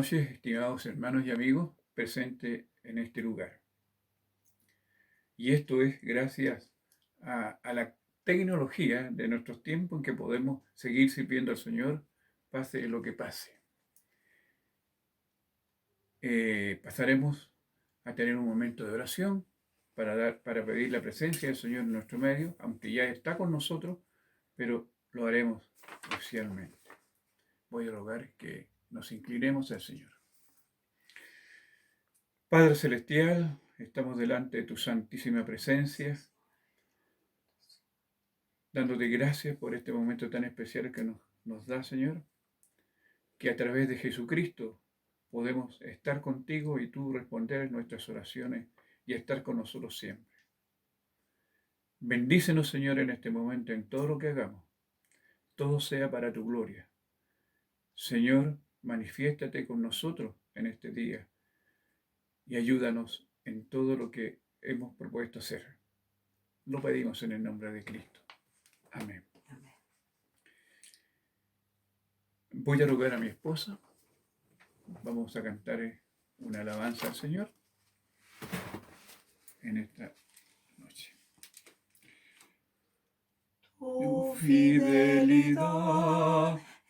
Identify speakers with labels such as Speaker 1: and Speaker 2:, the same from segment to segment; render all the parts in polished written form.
Speaker 1: noches, estimados hermanos y amigos presentes en este lugar. Y esto es gracias a la tecnología de nuestros tiempos en que podemos seguir sirviendo al Señor, pase lo que pase. Pasaremos a tener un momento de oración para pedir la presencia del Señor en nuestro medio, aunque ya está con nosotros, pero lo haremos oficialmente. Voy a rogar que nos inclinemos al Señor. Padre Celestial, estamos delante de tu santísima presencia, dándote gracias por este momento tan especial que nos da, Señor, que a través de Jesucristo podemos estar contigo y tú responder nuestras oraciones y estar con nosotros siempre. Bendícenos, Señor, en este momento, en todo lo que hagamos. Todo sea para tu gloria. Señor, manifiéstate con nosotros en este día y ayúdanos en todo lo que hemos propuesto hacer. Lo pedimos en el nombre de Cristo. Amén. Voy a rogar a mi esposa. Vamos a cantar una alabanza al Señor en esta noche.
Speaker 2: Tu fidelidad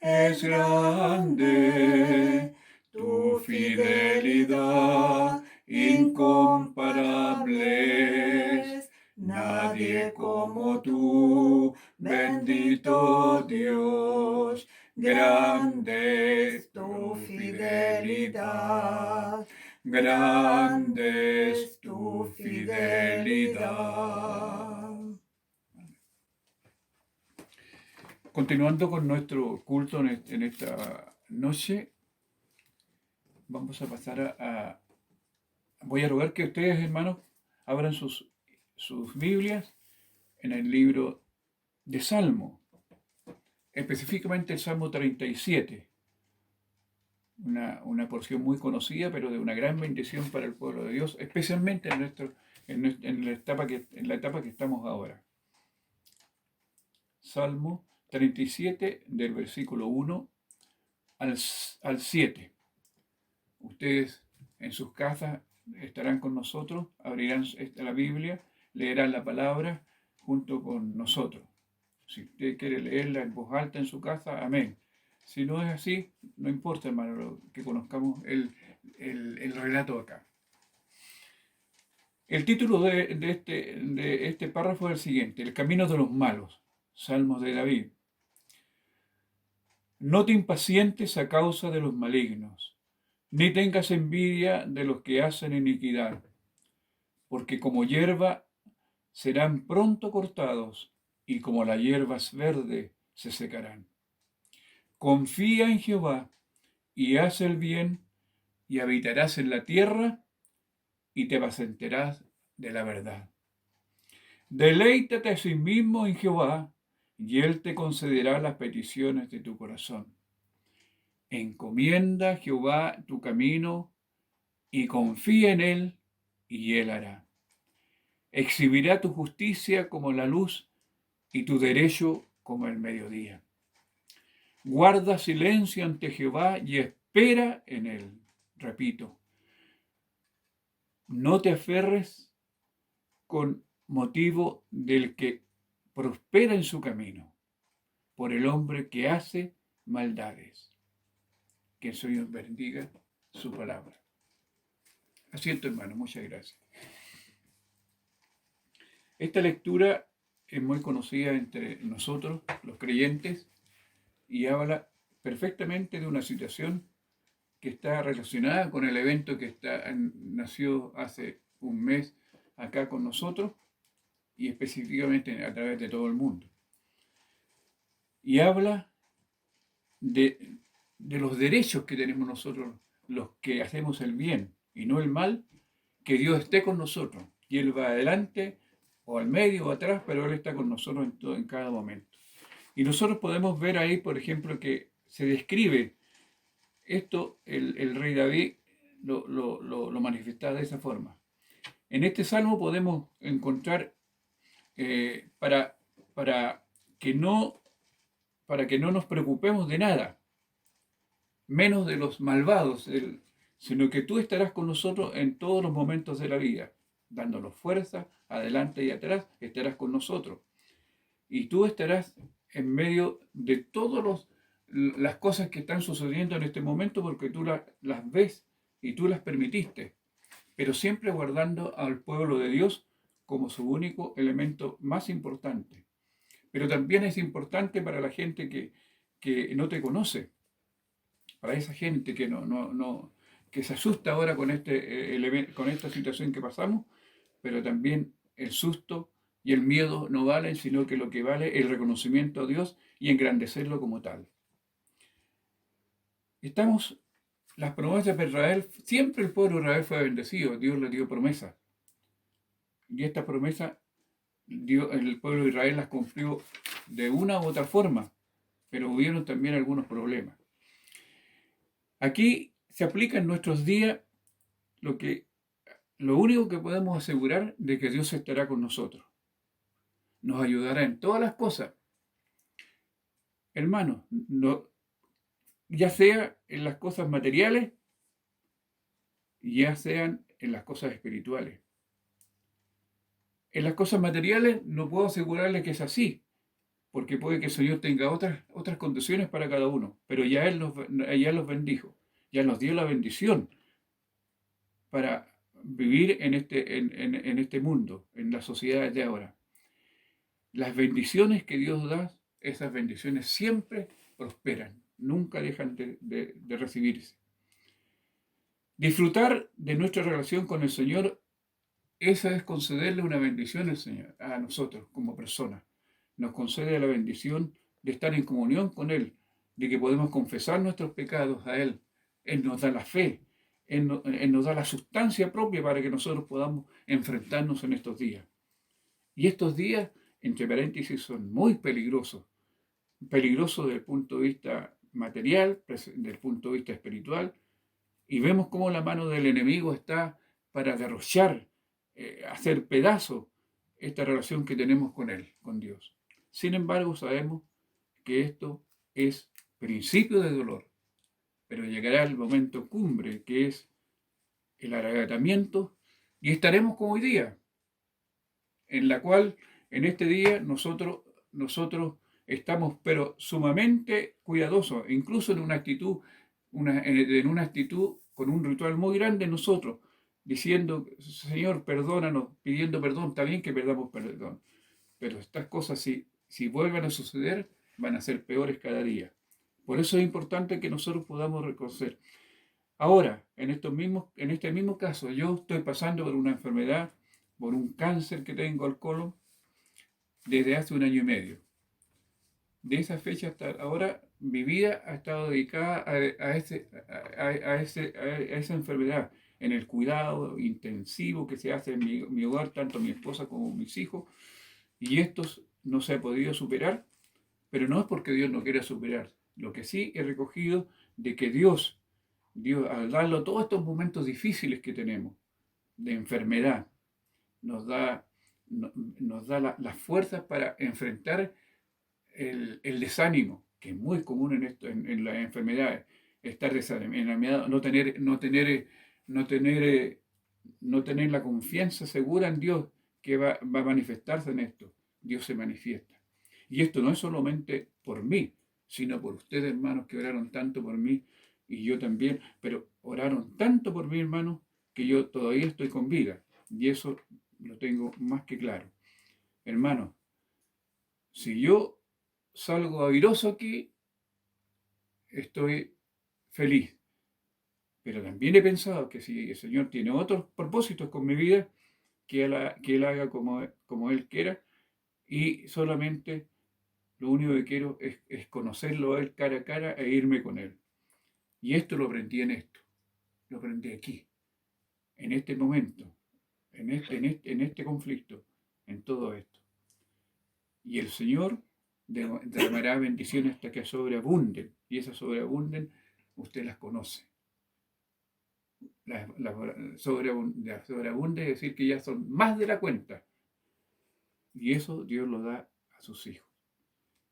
Speaker 2: es grande, tu fidelidad incomparable. Nadie como tú, bendito Dios, grande es tu fidelidad, grande es tu fidelidad.
Speaker 1: Continuando con nuestro culto en esta noche, vamos a pasar voy a rogar que ustedes, hermanos, abran sus Biblias en el libro de Salmo, específicamente el Salmo 37, una porción muy conocida, pero de una gran bendición para el pueblo de Dios, especialmente en la etapa que estamos ahora. Salmo 37, del versículo 1 al 7. Ustedes en sus casas estarán con nosotros, abrirán la Biblia, leerán la palabra junto con nosotros. Si usted quiere leerla en voz alta en su casa, amén. Si no es así, no importa, hermano, que conozcamos el relato acá. El título de este párrafo es el siguiente: El camino de los malos, Salmos de David. No te impacientes a causa de los malignos, ni tengas envidia de los que hacen iniquidad, porque como hierba serán pronto cortados, y como la hierba verde se secarán. Confía en Jehová, y haz el bien, y habitarás en la tierra, y te apacentarás de la verdad. Deleítate a sí mismo en Jehová, y Él te concederá las peticiones de tu corazón. Encomienda a Jehová tu camino, y confía en Él, y Él hará. Exhibirá tu justicia como la luz, y tu derecho como el mediodía. Guarda silencio ante Jehová y espera en Él. Repito, no te aferres con motivo del que prospera en su camino, por el hombre que hace maldades. Que el Señor bendiga su palabra. Asiento, hermano, muchas gracias. Esta lectura es muy conocida entre nosotros, los creyentes, y habla perfectamente de una situación que está relacionada con el evento que nació hace un mes acá con nosotros y específicamente a través de todo el mundo. Y habla de los derechos que tenemos nosotros, los que hacemos el bien y no el mal, que Dios esté con nosotros. Y Él va adelante o al medio o atrás, pero Él está con nosotros en cada momento. Y nosotros podemos ver ahí, por ejemplo, que se describe esto, el rey David lo manifestaba de esa forma. En este salmo podemos encontrar, para que no nos preocupemos de nada, menos de los malvados, sino que tú estarás con nosotros en todos los momentos de la vida, dándonos fuerza, adelante y atrás, estarás con nosotros. Y tú estarás en medio de todas las cosas que están sucediendo en este momento porque tú las ves y tú las permitiste, pero siempre guardando al pueblo de Dios como su único elemento más importante. Pero también es importante para la gente que no te conoce, para esa gente que se asusta ahora con, con esta situación que pasamos, pero también el susto y el miedo no valen, sino que lo que vale es el reconocimiento a Dios y engrandecerlo como tal. Estamos, las promesas de Israel, siempre el pueblo de Israel fue bendecido, Dios le dio promesas. Y esta promesa, el pueblo de Israel las cumplió de una u otra forma, pero hubieron también algunos problemas. Aquí se aplica en nuestros días lo único que podemos asegurar de que Dios estará con nosotros. Nos ayudará en todas las cosas. Hermanos, ya sea en las cosas materiales, ya sean en las cosas espirituales. En las cosas materiales no puedo asegurarle que es así, porque puede que el Señor tenga otras condiciones para cada uno, pero ya Él los bendijo, ya nos dio la bendición para vivir en este mundo, en la sociedad de ahora. Las bendiciones que Dios da, esas bendiciones siempre prosperan, nunca dejan de recibirse. Disfrutar de nuestra relación con el Señor, esa es concederle una bendición al Señor, a nosotros como personas. Nos concede la bendición de estar en comunión con Él, de que podemos confesar nuestros pecados a Él. Él nos da la fe, Él nos da la sustancia propia para que nosotros podamos enfrentarnos en estos días. Y estos días, entre paréntesis, son muy peligrosos. Peligrosos desde el punto de vista material, desde el punto de vista espiritual, y vemos cómo la mano del enemigo está para derrochar, hacer pedazos esta relación que tenemos con Él, con Dios. Sin embargo, sabemos que esto es principio de dolor, pero llegará el momento cumbre, que es el arrebatamiento, y estaremos como hoy día, en la cual en este día nosotros estamos pero sumamente cuidadosos, incluso en una actitud con un ritual muy grande nosotros, diciendo, Señor, perdónanos, pidiendo perdón, está bien que perdamos perdón, pero estas cosas si vuelven a suceder, van a ser peores cada día. Por eso es importante que nosotros podamos reconocer. Ahora, en este mismo caso, yo estoy pasando por una enfermedad, por un cáncer que tengo al colon, desde hace 1 año y medio. De esa fecha hasta ahora, mi vida ha estado dedicada a esa enfermedad, en el cuidado intensivo que se hace en mi hogar, tanto mi esposa como mis hijos, y estos no se ha podido superar, pero no es porque Dios no quiera superar. Lo que sí he recogido de que Dios, al darlo todos estos momentos difíciles que tenemos, de enfermedad, nos da las fuerzas para enfrentar el desánimo, que es muy común en las enfermedades, estar desanimado, no tener la confianza segura en Dios que va a manifestarse en esto. Dios se manifiesta. Y esto no es solamente por mí, sino por ustedes, hermanos, que oraron tanto por mí, y yo también, pero oraron tanto por mí, hermanos, que yo todavía estoy con vida, y eso lo tengo más que claro. Hermanos, si yo salgo airoso aquí, estoy feliz. Pero también he pensado que si el Señor tiene otros propósitos con mi vida, que Él haga como Él quiera, y solamente lo único que quiero es conocerlo a Él cara a cara e irme con Él. Y esto lo aprendí lo aprendí aquí, en este momento, en este conflicto, en todo esto. Y el Señor derramará bendiciones hasta que sobreabunden, y esas sobreabunden, usted las conoce. La sobreabunde es decir que ya son más de la cuenta, y eso Dios lo da a sus hijos.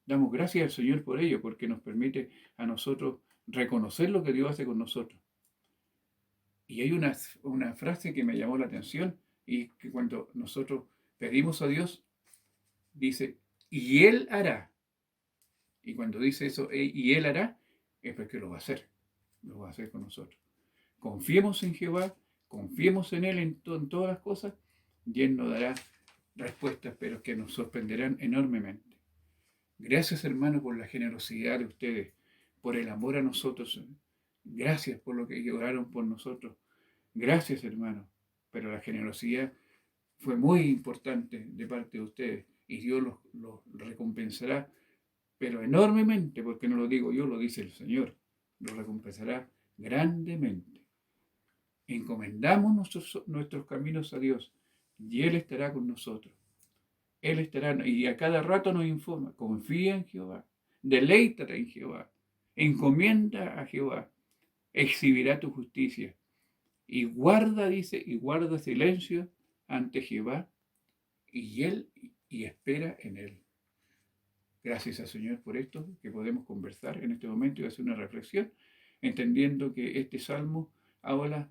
Speaker 1: Damos gracias al Señor por ello, porque nos permite a nosotros reconocer lo que Dios hace con nosotros. Y hay una frase que me llamó la atención, y que cuando nosotros pedimos a Dios, dice, y Él hará. Y cuando dice eso, y Él hará, es porque lo va a hacer con nosotros. Confiemos en Jehová, confiemos en Él en todas las cosas, y Él nos dará respuestas, pero que nos sorprenderán enormemente. Gracias, hermanos, por la generosidad de ustedes, por el amor a nosotros. Gracias por lo que oraron por nosotros. Gracias, hermanos. Pero la generosidad fue muy importante de parte de ustedes, y Dios los recompensará, pero enormemente, porque no lo digo yo, lo dice el Señor. Los recompensará grandemente. Encomendamos nuestros caminos a Dios, y Él estará con nosotros. Él estará, y a cada rato nos informa, confía en Jehová, deleítate en Jehová, encomienda a Jehová, exhibirá tu justicia, y guarda, dice, y guarda silencio ante Jehová, y espera en Él. Gracias al Señor por esto, que podemos conversar en este momento y hacer una reflexión, entendiendo que este salmo habla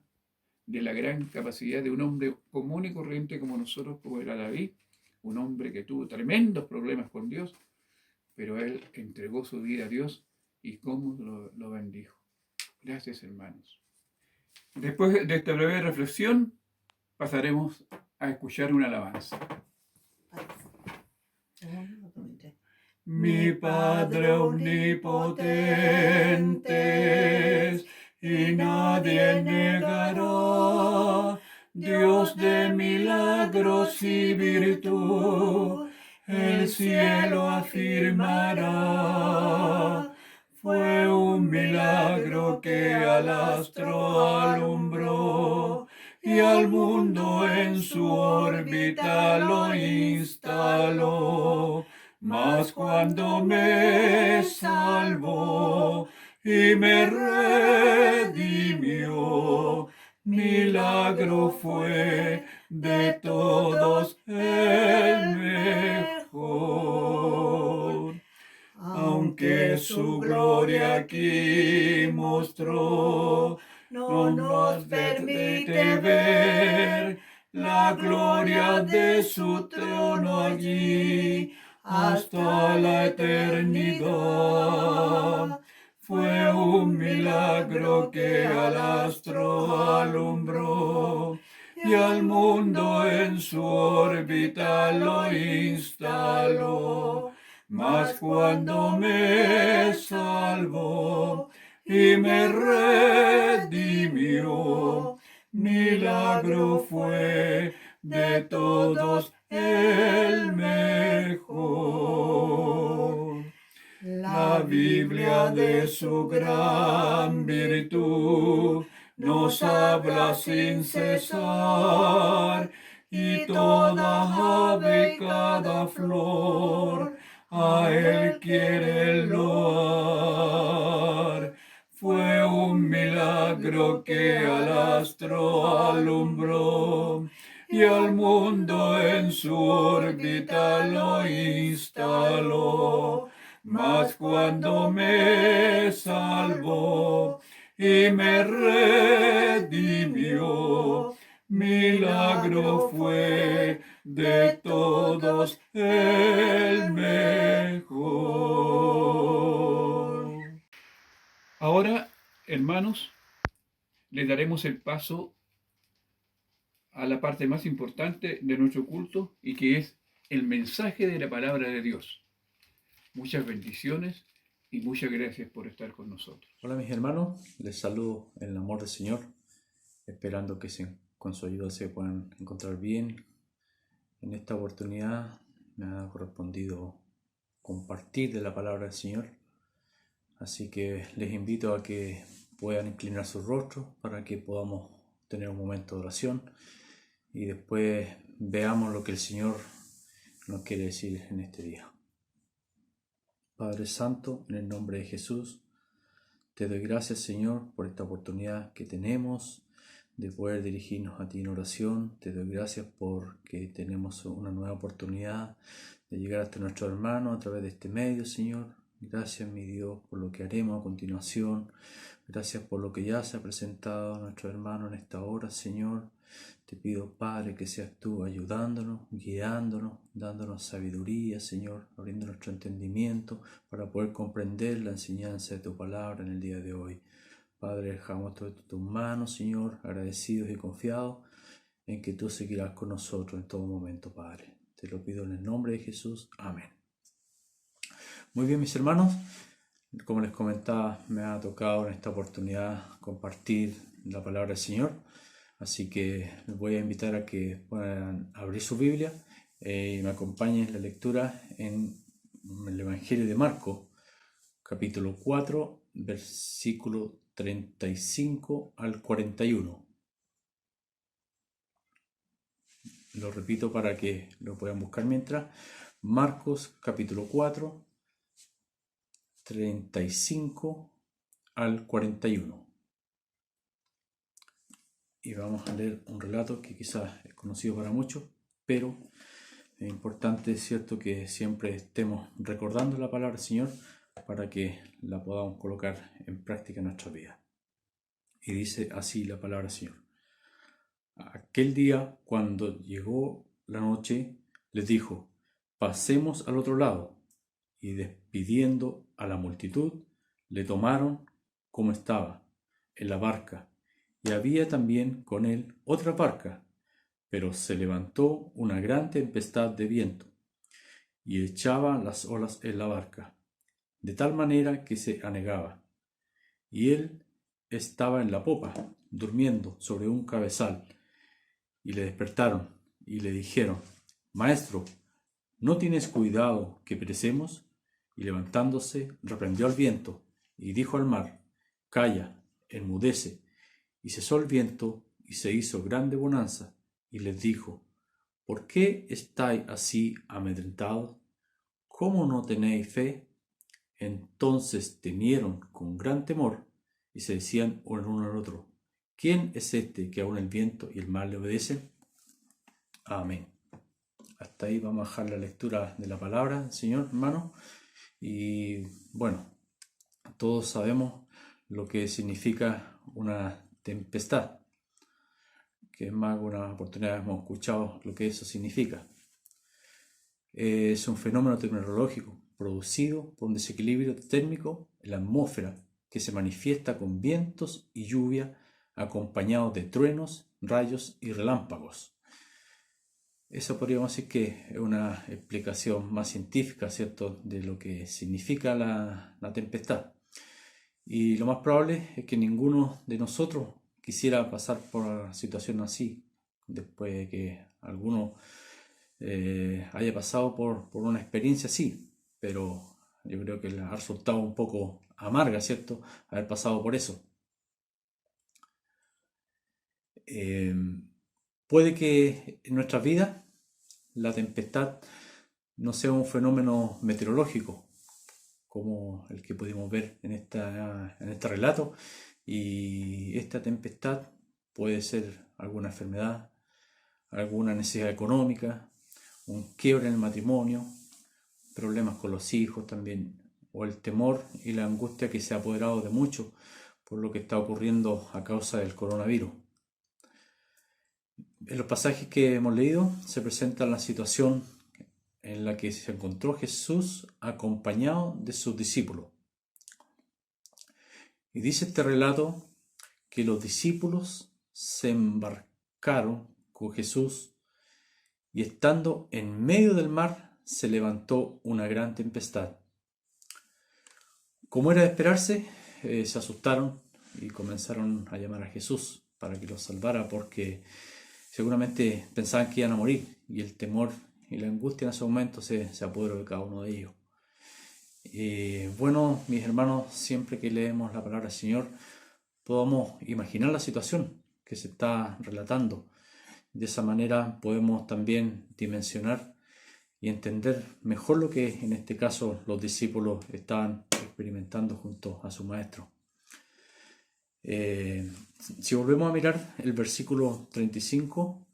Speaker 1: de la gran capacidad de un hombre común y corriente como nosotros, como era David, un hombre que tuvo tremendos problemas con Dios, pero él entregó su vida a Dios y cómo lo bendijo. Gracias, hermanos. Después de esta breve reflexión, pasaremos a escuchar una alabanza. Mi Padre omnipotente es, y nadie negará, Dios de milagros y virtud, el cielo afirmará. Fue un milagro que al astro alumbró, y al mundo en su órbita lo instaló. Mas cuando me salvó y me redimió, milagro fue de todos el mejor. Aunque su gloria aquí mostró, no nos permite ver la gloria de su trono allí hasta la eternidad. Fue un milagro que al astro alumbró, y al mundo en su órbita lo instaló. Mas cuando me salvó y me redimió, milagro fue de todos el mejor. La Biblia de su gran virtud nos habla sin cesar, y toda ave, cada flor, a Él quiere loar. Fue un milagro que al astro alumbró, y al mundo en su órbita lo instaló. Mas cuando me salvó y me redimió, milagro fue de todos el mejor. Ahora, hermanos, le daremos el paso a la parte más importante de nuestro culto, y que es el mensaje de la palabra de Dios. Muchas bendiciones y muchas gracias por estar con nosotros.
Speaker 3: Hola mis hermanos, les saludo en el amor del Señor, esperando que con su ayuda se puedan encontrar bien. En esta oportunidad me ha correspondido compartir de la palabra del Señor, así que les invito a que puedan inclinar sus rostros para que podamos tener un momento de oración y después veamos lo que el Señor nos quiere decir en este día. Padre Santo, en el nombre de Jesús, te doy gracias, Señor, por esta oportunidad que tenemos de poder dirigirnos a ti en oración. Te doy gracias porque tenemos una nueva oportunidad de llegar hasta nuestro hermano a través de este medio, Señor. Gracias, mi Dios, por lo que haremos a continuación. Gracias por lo que ya se ha presentado a nuestro hermano en esta hora, Señor. Te pido, Padre, que seas tú ayudándonos, guiándonos, dándonos sabiduría, Señor, abriendo nuestro entendimiento para poder comprender la enseñanza de tu palabra en el día de hoy. Padre, dejamos todo esto en tus manos, Señor, agradecidos y confiados en que tú seguirás con nosotros en todo momento, Padre. Te lo pido en el nombre de Jesús. Amén. Muy bien, mis hermanos, como les comentaba, me ha tocado en esta oportunidad compartir la palabra del Señor, así que les voy a invitar a que puedan abrir su Biblia y me acompañen en la lectura en el Evangelio de Marcos, capítulo 4, versículo 35 al 41. Lo repito para que lo puedan buscar mientras. Marcos, capítulo 4, 35 al 41. Y vamos a leer un relato que quizás es conocido para muchos, pero es importante, es cierto, que siempre estemos recordando la palabra del Señor para que la podamos colocar en práctica en nuestra vida. Y dice así la palabra del Señor. Aquel día, cuando llegó la noche, les dijo: pasemos al otro lado. Y despidiendo a la multitud, le tomaron como estaba, en la barca, y había también con él otra barca, pero se levantó una gran tempestad de viento, y echaba las olas en la barca, de tal manera que se anegaba. Y él estaba en la popa, durmiendo sobre un cabezal, y le despertaron, y le dijeron: Maestro, ¿no tienes cuidado que perecemos? Y levantándose, reprendió al viento, y dijo al mar: Calla, enmudece. Y cesó el viento, y se hizo grande bonanza. Y les dijo: ¿por qué estáis así amedrentados? ¿Cómo no tenéis fe? Entonces temieron con gran temor, y se decían el uno al otro: ¿quién es este que aun el viento y el mar le obedecen? Amén. Hasta ahí vamos a dejar la lectura de la palabra, Señor, hermano. Y bueno, todos sabemos lo que significa una tempestad, que es más que una oportunidad hemos escuchado lo que eso significa. Es un fenómeno meteorológico producido por un desequilibrio térmico en la atmósfera que se manifiesta con vientos y lluvia acompañados de truenos, rayos y relámpagos. Eso podríamos decir que es una explicación más científica, ¿cierto?, de lo que significa la tempestad. Y lo más probable es que ninguno de nosotros quisiera pasar por una situación así, después de que alguno haya pasado por una experiencia así. Pero yo creo que le ha resultado un poco amarga, ¿cierto?, haber pasado por eso. Puede que en nuestras vidas la tempestad no sea un fenómeno meteorológico como el que pudimos ver en este relato, y esta tempestad puede ser alguna enfermedad, alguna necesidad económica, un quiebre en el matrimonio, problemas con los hijos también, o el temor y la angustia que se ha apoderado de muchos por lo que está ocurriendo a causa del coronavirus. En los pasajes que hemos leído se presenta la situación en la que se encontró Jesús acompañado de sus discípulos. Y dice este relato que los discípulos se embarcaron con Jesús y estando en medio del mar se levantó una gran tempestad. Como era de esperarse, se asustaron y comenzaron a llamar a Jesús para que los salvara, porque seguramente pensaban que iban a morir, y el temor y la angustia en ese momento se apoderó de cada uno de ellos. Bueno, mis hermanos, siempre que leemos la palabra del Señor, podamos imaginar la situación que se está relatando. De esa manera podemos también dimensionar y entender mejor lo que en este caso los discípulos estaban experimentando junto a su maestro. Si volvemos a mirar el versículo 35,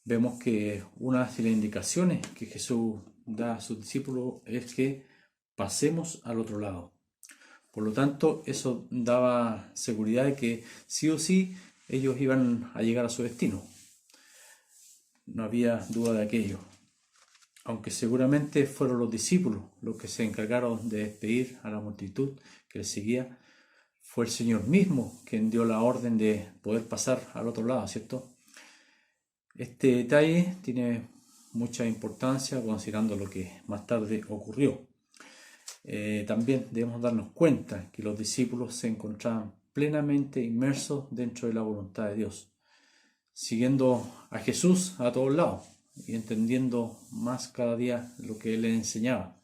Speaker 3: vemos que una de las indicaciones que Jesús da a sus discípulos es que pasemos al otro lado. Por lo tanto, eso daba seguridad de que sí o sí ellos iban a llegar a su destino. No había duda de aquello. Aunque seguramente fueron los discípulos los que se encargaron de despedir a la multitud que les seguía, fue el Señor mismo quien dio la orden de poder pasar al otro lado, ¿cierto? Este detalle tiene mucha importancia considerando lo que más tarde ocurrió. También debemos darnos cuenta que los discípulos se encontraban plenamente inmersos dentro de la voluntad de Dios, siguiendo a Jesús a todos lados y entendiendo más cada día lo que Él les enseñaba.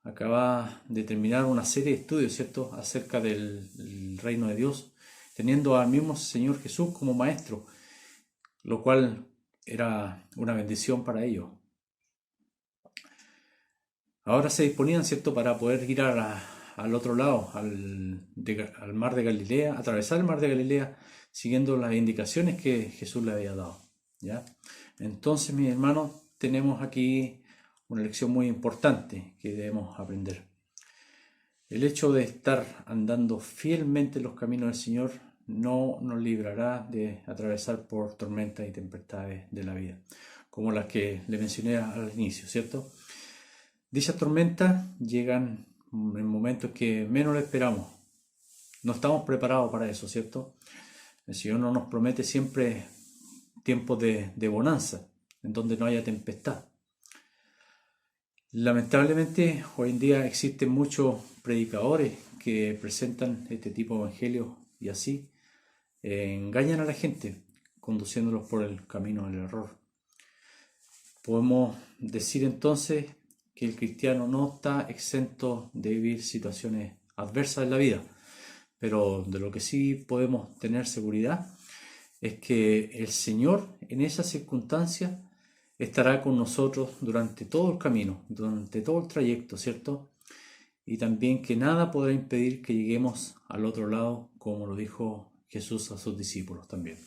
Speaker 3: Acaba de terminar una serie de estudios, ¿cierto?, acerca del reino de Dios, teniendo al mismo Señor Jesús como maestro, lo cual era una bendición para ellos. Ahora se disponían, ¿cierto?, para poder ir al otro lado, al mar de Galilea, atravesar el mar de Galilea, siguiendo las indicaciones que Jesús le había dado, ¿ya? Entonces, mis hermanos, tenemos aquí una lección muy importante que debemos aprender. El hecho de estar andando fielmente en los caminos del Señor no nos librará de atravesar por tormentas y tempestades de la vida, como las que le mencioné al inicio, ¿cierto? Dichas tormentas llegan en momentos que menos lo esperamos. No estamos preparados para eso, ¿cierto? El Señor no nos promete siempre tiempos de bonanza, en donde no haya tempestad. Lamentablemente, hoy en día existen muchos predicadores que presentan este tipo de evangelios y así engañan a la gente, conduciéndolos por el camino del error. Podemos decir entonces que el cristiano no está exento de vivir situaciones adversas en la vida, pero de lo que sí podemos tener seguridad es que el Señor en esas circunstancias estará con nosotros durante todo el camino, durante todo el trayecto, ¿cierto? Y también que nada podrá impedir que lleguemos al otro lado, como lo dijo Jesús a sus discípulos también.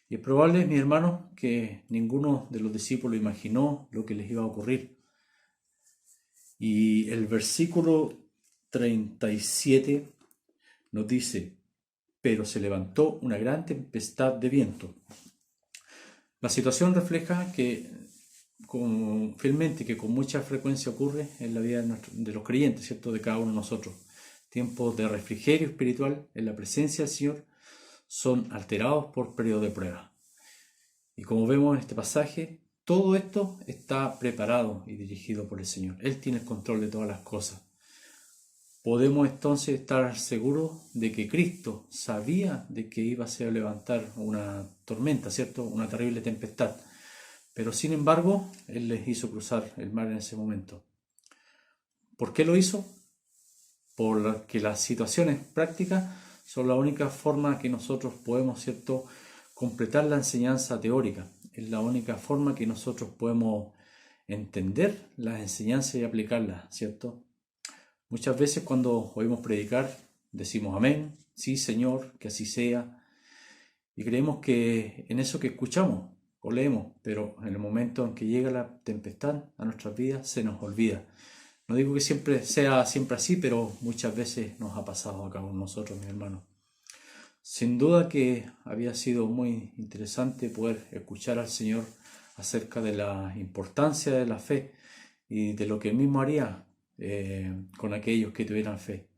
Speaker 3: Y es probable, mis hermanos, que ninguno de los discípulos imaginó lo que les iba a ocurrir. Y el versículo 37 nos dice: pero se levantó una gran tempestad de viento. La situación refleja que fielmente que con mucha frecuencia ocurre en la vida de los creyentes, ¿cierto?, de cada uno de nosotros. Tiempos de refrigerio espiritual en la presencia del Señor son alterados por periodos de prueba. Y como vemos en este pasaje, todo esto está preparado y dirigido por el Señor. Él tiene el control de todas las cosas. Podemos entonces estar seguros de que Cristo sabía de que iba a ser levantar una tormenta, ¿cierto?, una terrible tempestad. Pero sin embargo, Él les hizo cruzar el mar en ese momento. ¿Por qué lo hizo? Porque las situaciones prácticas son la única forma que nosotros podemos, ¿cierto?, completar la enseñanza teórica. Es la única forma que nosotros podemos entender las enseñanzas y aplicarlas, ¿cierto? Muchas veces cuando oímos predicar decimos amén, sí Señor, que así sea, y creemos que en eso que escuchamos o leemos, pero en el momento en que llega la tempestad a nuestras vidas se nos olvida. No digo que siempre sea siempre así, pero muchas veces nos ha pasado acá con nosotros, mis hermanos. Sin duda que había sido muy interesante poder escuchar al Señor acerca de la importancia de la fe y de lo que Él mismo haría con aquellos que tuvieran fe,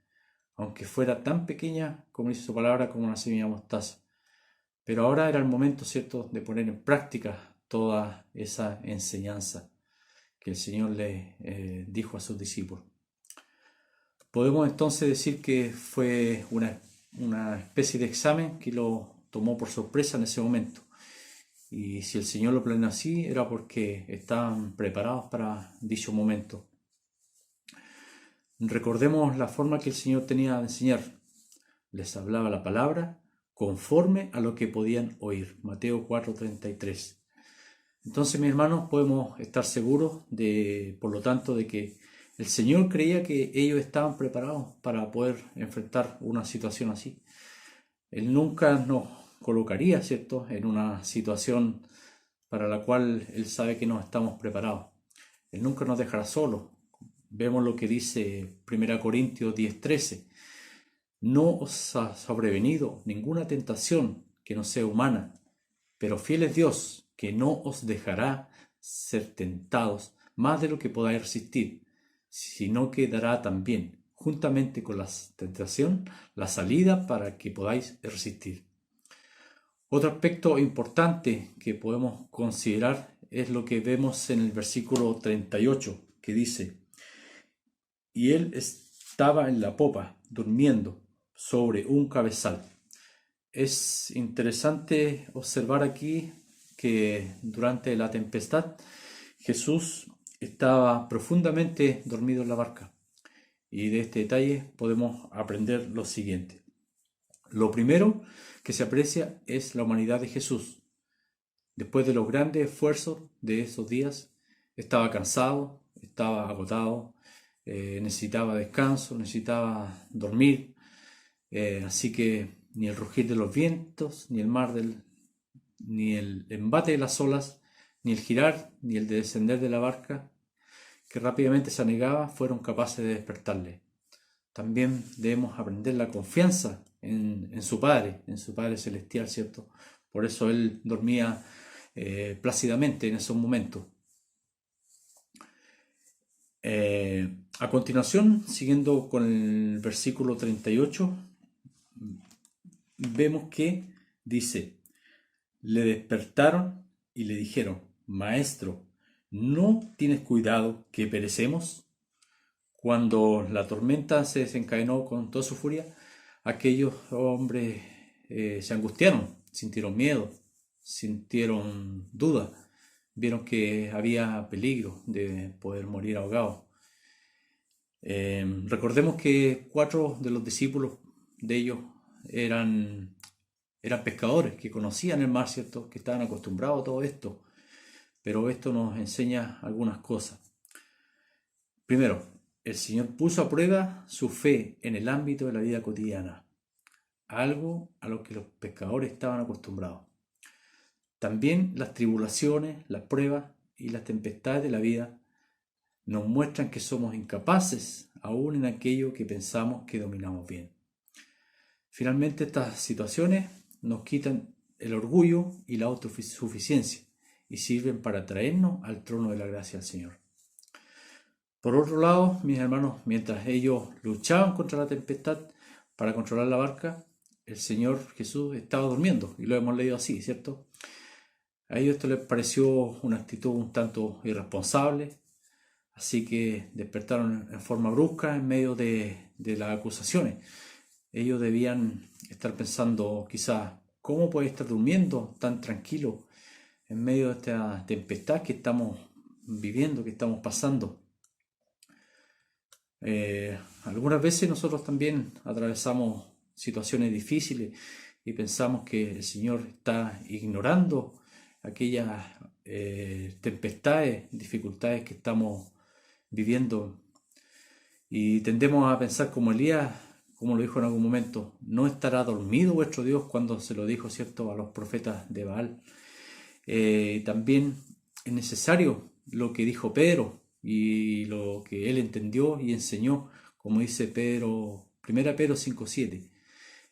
Speaker 3: aunque fuera tan pequeña como dice su palabra, como una semilla mostaza. Pero ahora era el momento, ¿cierto?, de poner en práctica toda esa enseñanza que el Señor le dijo a sus discípulos. Podemos entonces decir que fue una especie de examen que lo tomó por sorpresa en ese momento. Y si el Señor lo planeó así, era porque estaban preparados para dicho momento. Recordemos la forma que el Señor tenía de enseñar. Les hablaba la palabra conforme a lo que podían oír. Mateo 4:33. Entonces, mis hermanos, podemos estar seguros por lo tanto, de que el Señor creía que ellos estaban preparados para poder enfrentar una situación así. Él nunca nos colocaría, ¿cierto?, en una situación para la cual Él sabe que no estamos preparados. Él nunca nos dejará solos. vemos lo que dice 1 Corintios 10:13. No os ha sobrevenido ninguna tentación que no sea humana, pero fiel es Dios, que no os dejará ser tentados más de lo que podáis resistir, sino que dará también, juntamente con la tentación, la salida para que podáis resistir. Otro aspecto importante que podemos considerar es lo que vemos en el versículo 38, que dice: y él estaba en la popa, durmiendo sobre un cabezal. Es interesante observar aquí que durante la tempestad Jesús estaba profundamente dormido en la barca. Y de este detalle podemos aprender lo siguiente. Lo primero que se aprecia es la humanidad de Jesús. Después de los grandes esfuerzos de esos días, estaba cansado, estaba agotado, necesitaba descanso, necesitaba dormir. Así que ni el rugir de los vientos, ni el mar, ni el embate de las olas, ni el girar, ni el de descender de la barca, que rápidamente se anegaba, fueron capaces de despertarle. También debemos aprender la confianza en su Padre Celestial, ¿cierto? Por eso Él dormía plácidamente en esos momentos. A continuación, siguiendo con el versículo 38, vemos que dice: le despertaron y le dijeron: Maestro, ¿no tienes cuidado que perecemos? Cuando la tormenta se desencadenó con toda su furia, aquellos hombres se angustiaron, sintieron miedo, sintieron duda, vieron que había peligro de poder morir ahogados. Recordemos que 4 de los discípulos de ellos eran pescadores que conocían el mar, ¿cierto? Que estaban acostumbrados a todo esto. Pero esto nos enseña algunas cosas. Primero, el Señor puso a prueba su fe en el ámbito de la vida cotidiana, algo a lo que los pescadores estaban acostumbrados. También las tribulaciones, las pruebas y las tempestades de la vida nos muestran que somos incapaces aún en aquello que pensamos que dominamos bien. Finalmente, estas situaciones nos quitan el orgullo y la autosuficiencia y sirven para traernos al trono de la gracia del Señor. Por otro lado, mis hermanos, mientras ellos luchaban contra la tempestad para controlar la barca, el Señor Jesús estaba durmiendo, y lo hemos leído así, ¿cierto? A ellos esto les pareció una actitud un tanto irresponsable, así que despertaron en forma brusca en medio de las acusaciones. Ellos debían estar pensando quizás: ¿cómo puede estar durmiendo tan tranquilo en medio de esta tempestad que estamos viviendo, que estamos pasando? Algunas veces nosotros también atravesamos situaciones difíciles y pensamos que el Señor está ignorando aquellas tempestades, dificultades que estamos viviendo, y tendemos a pensar como Elías, como lo dijo en algún momento: ¿no estará dormido vuestro Dios? Cuando se lo dijo, ¿cierto?, a los profetas de Baal. También es necesario lo que dijo Pedro y lo que él entendió y enseñó, como dice Pedro, 1 Pedro 5:7,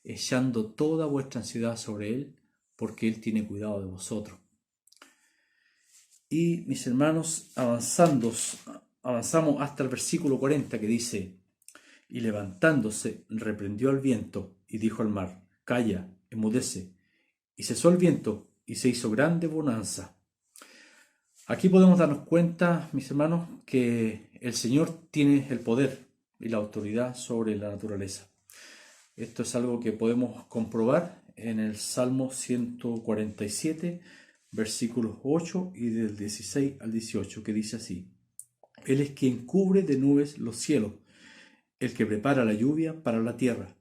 Speaker 3: echando toda vuestra ansiedad sobre él, porque él tiene cuidado de vosotros. Y mis hermanos, avanzamos hasta el versículo 40, que dice: y levantándose reprendió al viento y dijo al mar: calla, enmudece. Y cesó el viento y se hizo grande bonanza. Aquí podemos darnos cuenta, mis hermanos, que el Señor tiene el poder y la autoridad sobre la naturaleza. Esto es algo que podemos comprobar en el Salmo 147, versículos 8 y del 16 al 18, que dice así: Él es quien cubre de nubes los cielos, el que prepara la lluvia para la tierra,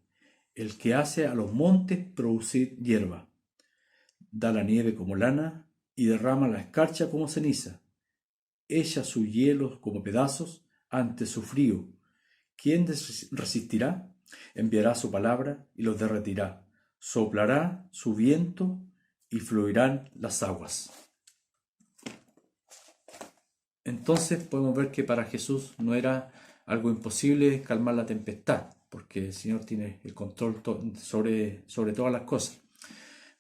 Speaker 3: el que hace a los montes producir hierba, da la nieve como lana y derrama la escarcha como ceniza, echa sus hielos como pedazos ante su frío. ¿Quién resistirá? Enviará su palabra y los derretirá, soplará su viento y fluirán las aguas. Entonces podemos ver que para Jesús no era algo imposible calmar la tempestad, porque el Señor tiene el control sobre todas las cosas.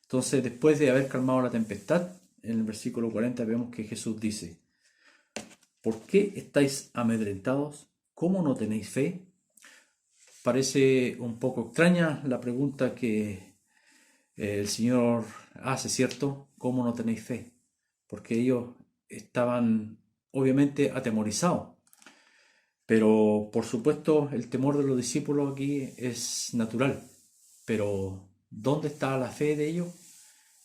Speaker 3: Entonces, después de haber calmado la tempestad, en el versículo 40 vemos que Jesús dice: ¿por qué estáis amedrentados? ¿Cómo no tenéis fe? Parece un poco extraña la pregunta que el Señor hace, ¿cierto? ¿Cómo no tenéis fe? Porque ellos estaban obviamente atemorizados. Pero por supuesto el temor de los discípulos aquí es natural. Pero ¿dónde está la fe de ellos?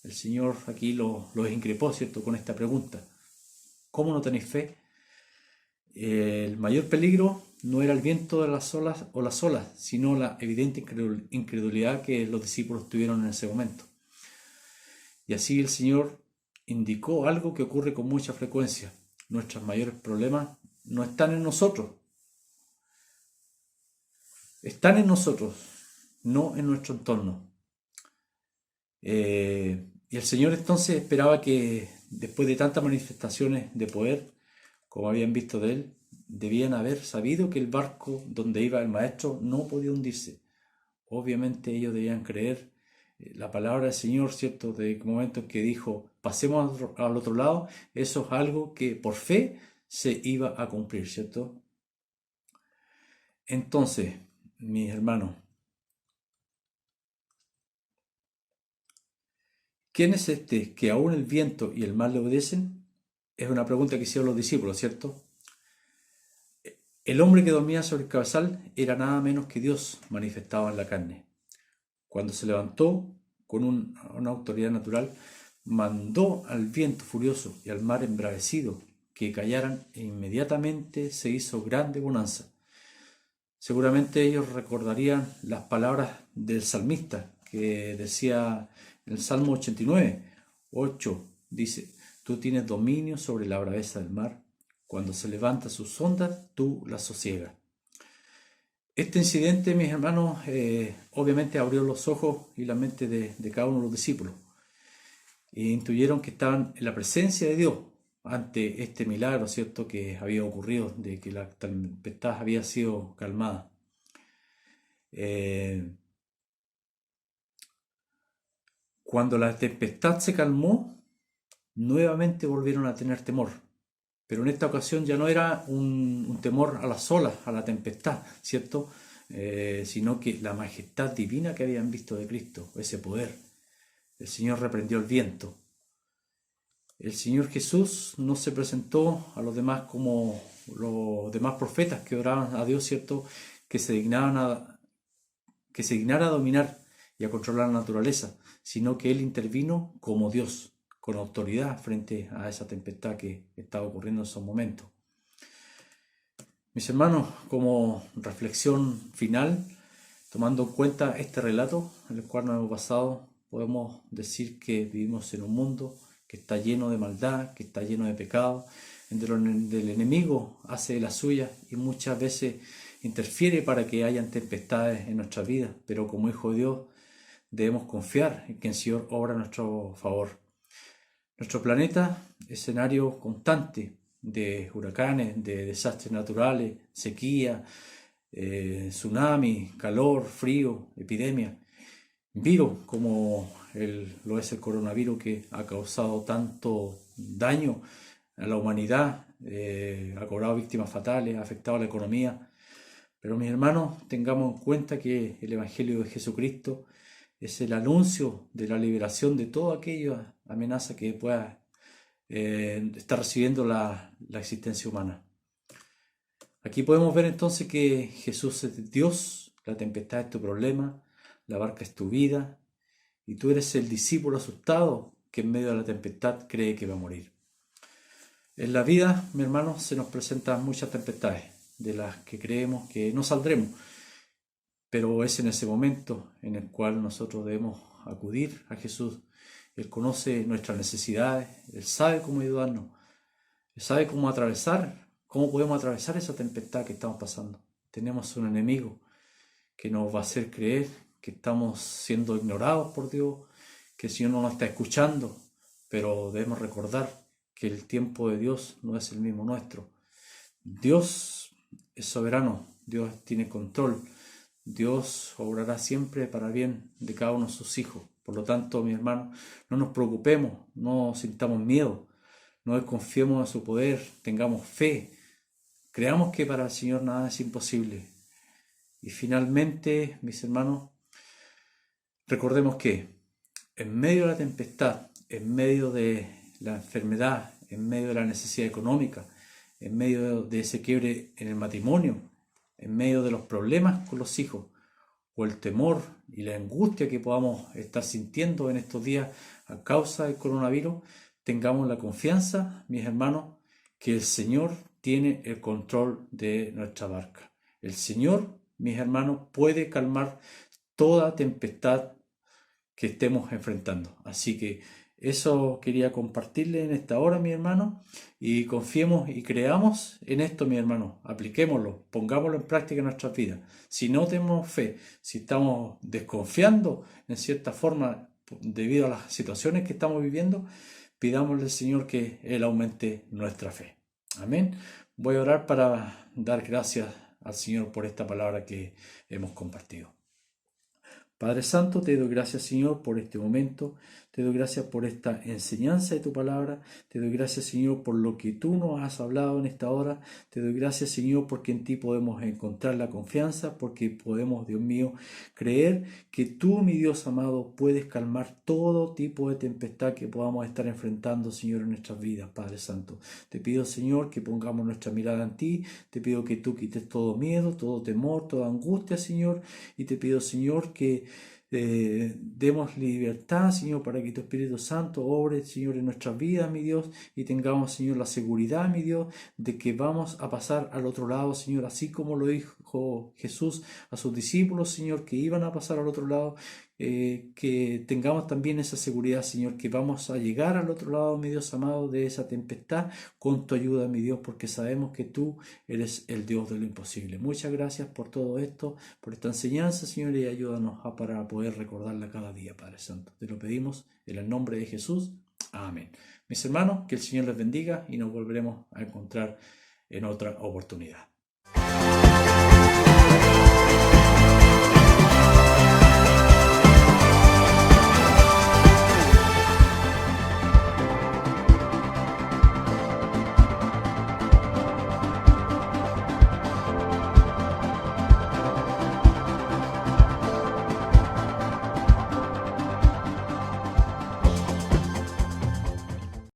Speaker 3: El Señor aquí los increpó, ¿cierto?, con esta pregunta. ¿Cómo no tenéis fe? El mayor peligro no era el viento de las olas o las olas, sino la evidente incredulidad que los discípulos tuvieron en ese momento. Y así el Señor indicó algo que ocurre con mucha frecuencia. Nuestros mayores problemas no están en nosotros. Están en nosotros, no en nuestro entorno. Y el Señor entonces esperaba que después de tantas manifestaciones de poder, como habían visto de Él, debían haber sabido que el barco donde iba el Maestro no podía hundirse. Obviamente ellos debían creer la palabra del Señor, ¿cierto? De momentos que dijo, pasemos al otro lado, eso es algo que por fe se iba a cumplir, ¿cierto? Entonces, mis hermanos, ¿quién es este que aún el viento y el mar le obedecen? Es una pregunta que hicieron los discípulos, ¿cierto? El hombre que dormía sobre el cabezal era nada menos que Dios manifestado en la carne. Cuando se levantó con una autoridad natural, mandó al viento furioso y al mar embravecido que callaran e inmediatamente se hizo grande bonanza. Seguramente ellos recordarían las palabras del salmista que decía en el Salmo 89, 8, dice: tú tienes dominio sobre la braveza del mar, cuando se levanta sus ondas, tú las sosiegas. Este incidente, mis hermanos, obviamente abrió los ojos y la mente de cada uno de los discípulos e intuyeron que estaban en la presencia de Dios ante este milagro, ¿cierto?, que había ocurrido, de que la tempestad había sido calmada. Cuando la tempestad se calmó, nuevamente volvieron a tener temor. Pero en esta ocasión ya no era un temor a las olas, a la tempestad, ¿cierto? Sino que la majestad divina que habían visto de Cristo, ese poder. El Señor reprendió el viento. El Señor Jesús no se presentó a los demás como los demás profetas que oraban a Dios, ¿cierto?, que se dignara a dominar y a controlar la naturaleza, sino que Él intervino como Dios, con autoridad frente a esa tempestad que estaba ocurriendo en esos momentos. Mis hermanos, como reflexión final, tomando en cuenta este relato en el cual nos hemos basado, podemos decir que vivimos en un mundo que está lleno de maldad, que está lleno de pecado, en donde el enemigo hace de la suya y muchas veces interfiere para que hayan tempestades en nuestra vida, pero como hijo de Dios debemos confiar en que el Señor obra a nuestro favor. Nuestro planeta, escenario constante de huracanes, de desastres naturales, sequía, tsunami, calor, frío, epidemia, virus como lo es el coronavirus, que ha causado tanto daño a la humanidad, ha cobrado víctimas fatales, ha afectado a la economía. Pero mis hermanos, tengamos en cuenta que el Evangelio de Jesucristo es el anuncio de la liberación de toda aquella amenaza que pueda estar recibiendo la existencia humana. Aquí podemos ver entonces que Jesús es Dios, la tempestad es tu problema, la barca es tu vida, y tú eres el discípulo asustado que en medio de la tempestad cree que va a morir. En la vida, mi hermano, se nos presentan muchas tempestades, de las que creemos que no saldremos, pero es en ese momento en el cual nosotros debemos acudir a Jesús. Él conoce nuestras necesidades, Él sabe cómo ayudarnos, Él sabe cómo podemos atravesar esa tempestad que estamos pasando. Tenemos un enemigo que nos va a hacer creer que estamos siendo ignorados por Dios, que el Señor no nos está escuchando, pero debemos recordar que el tiempo de Dios no es el mismo nuestro. Dios es soberano, Dios tiene control, Dios obrará siempre para bien de cada uno de sus hijos. Por lo tanto, mi hermano, no nos preocupemos, no sintamos miedo, no desconfiemos de su poder, tengamos fe, creamos que para el Señor nada es imposible. Y finalmente, mis hermanos, recordemos que en medio de la tempestad, en medio de la enfermedad, en medio de la necesidad económica, en medio de ese quiebre en el matrimonio, en medio de los problemas con los hijos, o el temor y la angustia que podamos estar sintiendo en estos días a causa del coronavirus, tengamos la confianza, mis hermanos, que el Señor tiene el control de nuestra barca. El Señor, mis hermanos, puede calmar toda tempestad que estemos enfrentando. Así que eso quería compartirle en esta hora, mi hermano, y confiemos y creamos en esto, mi hermano. Apliquémoslo, pongámoslo en práctica en nuestras vidas. Si no tenemos fe, si estamos desconfiando en cierta forma debido a las situaciones que estamos viviendo, pidámosle al Señor que Él aumente nuestra fe. Amén. Voy a orar para dar gracias al Señor por esta palabra que hemos compartido. Padre Santo, te doy gracias, Señor, por este momento. Te doy gracias por esta enseñanza de tu palabra. Te doy gracias, Señor, por lo que tú nos has hablado en esta hora. Te doy gracias, Señor, porque en ti podemos encontrar la confianza, porque podemos, Dios mío, creer que tú, mi Dios amado, puedes calmar todo tipo de tempestad que podamos estar enfrentando, Señor, en nuestras vidas, Padre Santo. Te pido, Señor, que pongamos nuestra mirada en ti. Te pido que tú quites todo miedo, todo temor, toda angustia, Señor. Y te pido, Señor, que demos libertad, Señor, para que tu Espíritu Santo obre, Señor, en nuestras vidas, mi Dios, y tengamos, Señor, la seguridad, mi Dios, de que vamos a pasar al otro lado, Señor, así como lo dijo Jesús a sus discípulos, Señor, que iban a pasar al otro lado. Que tengamos también esa seguridad, Señor, que vamos a llegar al otro lado, mi Dios amado, de esa tempestad con tu ayuda, mi Dios, porque sabemos que tú eres el Dios de lo imposible. Muchas gracias por todo esto, por esta enseñanza, Señor, y ayúdanos para poder recordarla cada día, Padre Santo. Te lo pedimos en el nombre de Jesús. Amén. Mis hermanos, que el Señor les bendiga y nos volveremos a encontrar en otra oportunidad.